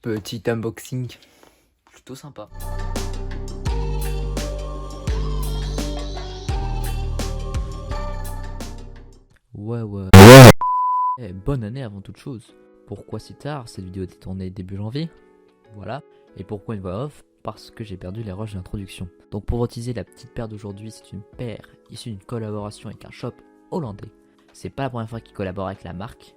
Petit unboxing plutôt sympa. Ouais. Bonne année avant toute chose. Pourquoi si tard? Cette vidéo était tournée début janvier. Voilà. Et pourquoi une voix off? Parce que j'ai perdu les rushs d'introduction. Donc pour utiliser la petite paire d'aujourd'hui, c'est une paire issue d'une collaboration avec un shop hollandais. C'est pas la première fois qu'il collabore avec la marque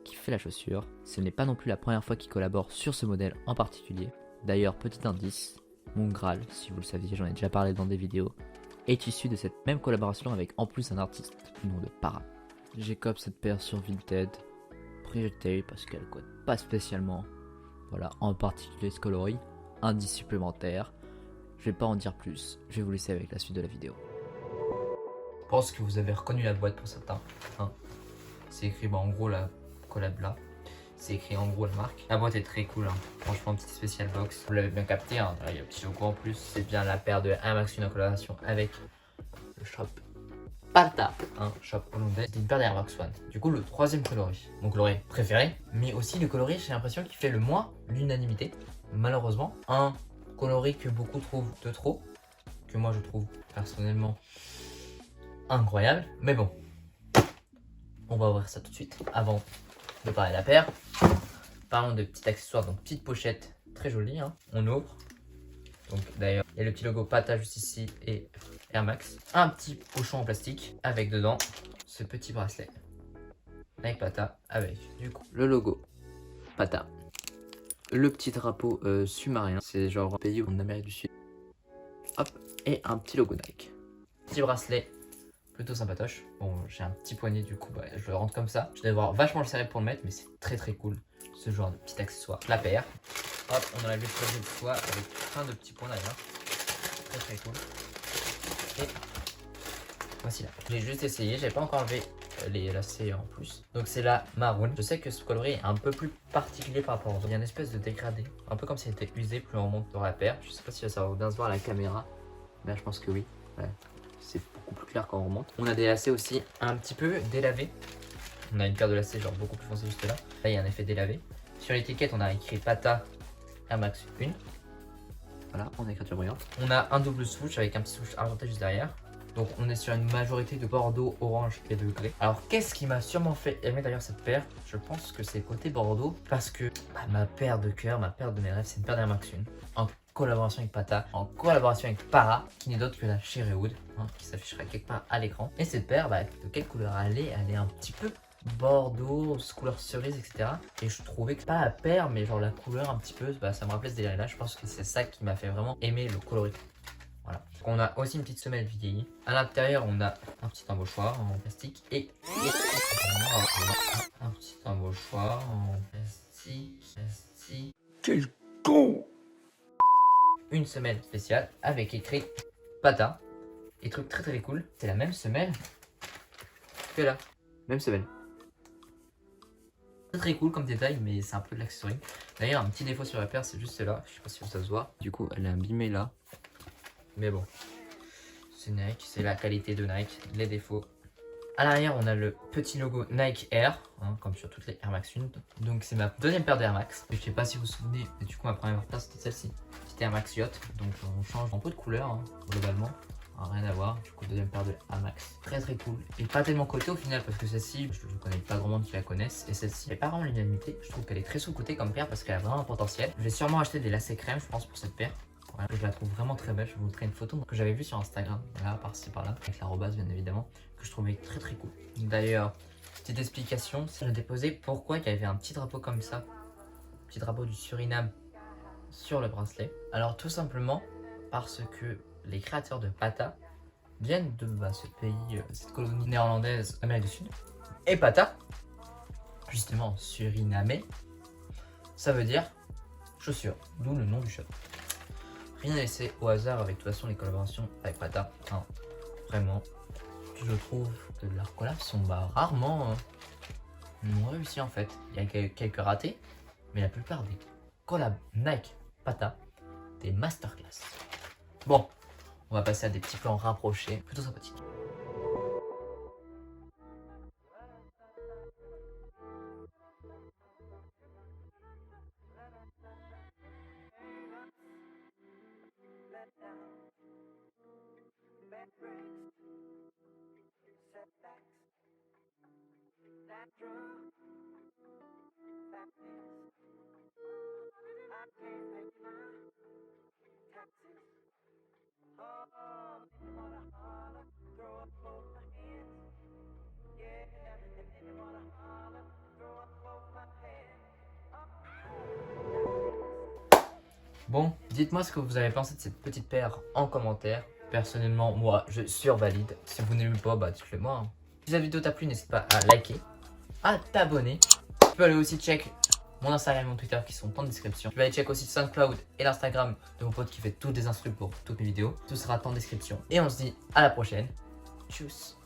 qui fait la chaussure. Ce n'est pas non plus la première fois qu'il collabore sur ce modèle en particulier. D'ailleurs, petit indice, mon Graal, si vous le saviez, j'en ai déjà parlé dans des vidéos, est issu de cette même collaboration avec en plus un artiste du nom de Para. J'écope cette paire sur Vinted, prix jeté parce qu'elle coûte pas spécialement. Voilà, en particulier ce coloris, indice supplémentaire. Je vais pas en dire plus, je vais vous laisser avec la suite de la vidéo. Je pense que vous avez reconnu la boîte pour certains. Hein. C'est écrit en gros la collab là. C'est écrit en gros la marque. La boîte est très cool, hein. Franchement, petite spécial box. Vous l'avez bien capté, hein. Il y a un petit logo en plus. C'est bien la paire de Air Max 1 en collaboration avec le shop Pata, un shop hollandais. C'est une paire d'Air Max 1. Du coup, le troisième coloris, mon coloris préféré, mais aussi le coloris, j'ai l'impression qu'il fait le moins l'unanimité. Malheureusement, un coloris que beaucoup trouvent de trop, que moi je trouve personnellement incroyable, mais bon, on va ouvrir ça tout de suite. Avant de parler de la paire, parlons de petits accessoires, donc petite pochette très jolie, hein. On ouvre. Donc d'ailleurs, il y a le petit logo Pata juste ici et Air Max. Un petit pochon en plastique avec dedans ce petit bracelet avec Pata, avec du coup le logo Pata. Le petit drapeau sud-marin, c'est genre pays en Amérique du Sud. Hop, et un petit logo Nike. Petit bracelet plutôt sympatoche. Bon, j'ai un petit poignet du coup, je le rentre comme ça. Je vais devoir vachement le serrer pour le mettre, mais c'est très cool ce genre de petit accessoire. La paire. Hop, on enlève le projet de soie avec plein de petits points d'ailleurs. Très cool. Et voici là. J'ai juste essayé, j'ai pas encore enlevé les lacets en plus. Donc c'est la maroon. Je sais que ce coloris est un peu plus particulier par rapport aux autres. Il y a une espèce de dégradé, un peu comme si elle était usée plus on monte dans la paire. Je sais pas si ça va bien se voir à la caméra, mais là, je pense que oui. Ouais. C'est beaucoup plus clair quand on remonte. On a des lacets aussi un petit peu délavés. On a une paire de lacets genre beaucoup plus foncée juste là. Là il y a un effet délavé. Sur l'étiquette on a écrit Pata Air Max 1. Voilà, en écriture brillante. On a un double swoosh avec un petit swoosh argenté juste derrière. Donc on est sur une majorité de bordeaux, orange et de grès. Alors qu'est-ce qui m'a sûrement fait aimer d'ailleurs cette paire? Je pense que c'est côté bordeaux. Parce que ma paire de cœur, ma paire de mes rêves, c'est une paire d'Air Max 1. En collaboration avec Pata, en collaboration avec Para, qui n'est d'autre que la Cherrywood, hein, qui s'affichera quelque part à l'écran. Et cette paire, de quelle couleur elle est? Elle est un petit peu bordeaux, couleur cerise, etc. Et je trouvais que pas la paire, mais genre la couleur un petit peu, ça me rappelait ce délire là. Je pense que c'est ça qui m'a fait vraiment aimer le coloris. Voilà. On a aussi une petite semelle vieillie. À l'intérieur, on a un petit embauchoir en plastique et un petit embauchoir en plastique. Quel con! Une semelle spéciale avec écrit Pata. Et truc très cool, c'est la même semelle que là. Même semelle. Très cool comme détail, mais c'est un peu de l'accessoire. D'ailleurs, un petit défaut sur la paire, c'est juste là. Je sais pas si ça se voit. Du coup, elle est abîmée là. Mais bon, c'est Nike, c'est la qualité de Nike. Les défauts. À l'arrière, on a le petit logo Nike Air, hein, comme sur toutes les Air Max 1. Donc c'est ma deuxième paire d'Air Max. Je sais pas si vous vous souvenez, mais du coup ma première paire c'était celle-ci. C'était Air Max Yacht. Donc on change un peu de couleur, hein, globalement. Rien à voir. Du coup deuxième paire de Air Max. Très cool. Et pas tellement cotée au final parce que celle-ci, je ne connais pas grand monde qui la connaissent. Et celle-ci n'est pas vraiment l'unanimité. Je trouve qu'elle est très sous-cotée comme paire parce qu'elle a vraiment un potentiel. Je vais sûrement acheter des lacets crème, je pense, pour cette paire. Voilà, je la trouve vraiment très belle. Je vais vous montrer une photo que j'avais vue sur Instagram, là, par-ci par-là, avec l'arrobase bien évidemment, que je trouvais très cool. D'ailleurs, petite explication, j'ai déposé pourquoi il y avait un petit drapeau comme ça, petit drapeau du Suriname sur le bracelet. Alors tout simplement parce que les créateurs de Pata viennent de ce pays, cette colonie néerlandaise, Amérique du Sud. Et Pata, justement surinamais, ça veut dire chaussure, d'où le nom du shop. Rien à laisser au hasard avec de toute façon les collaborations avec Pata. Hein, vraiment, je trouve que leurs collabs sont rarement réussis en fait. Il y a quelques ratés, mais la plupart des collabs Nike Pata, des masterclass. Bon, on va passer à des petits plans rapprochés, plutôt sympathiques. Bon, dites-moi ce que vous avez pensé de cette petite paire en commentaire. Personnellement, moi, je survalide. Si vous n'aimez pas, bah dites-le moi. Hein. Si la vidéo t'a plu, n'hésite pas à liker, à t'abonner. Tu peux aller aussi check mon Instagram et mon Twitter qui sont en description. Tu peux aller check aussi SoundCloud et l'Instagram de mon pote qui fait toutes les instrus pour toutes mes vidéos. Tout sera en description. Et on se dit à la prochaine. Tchuss.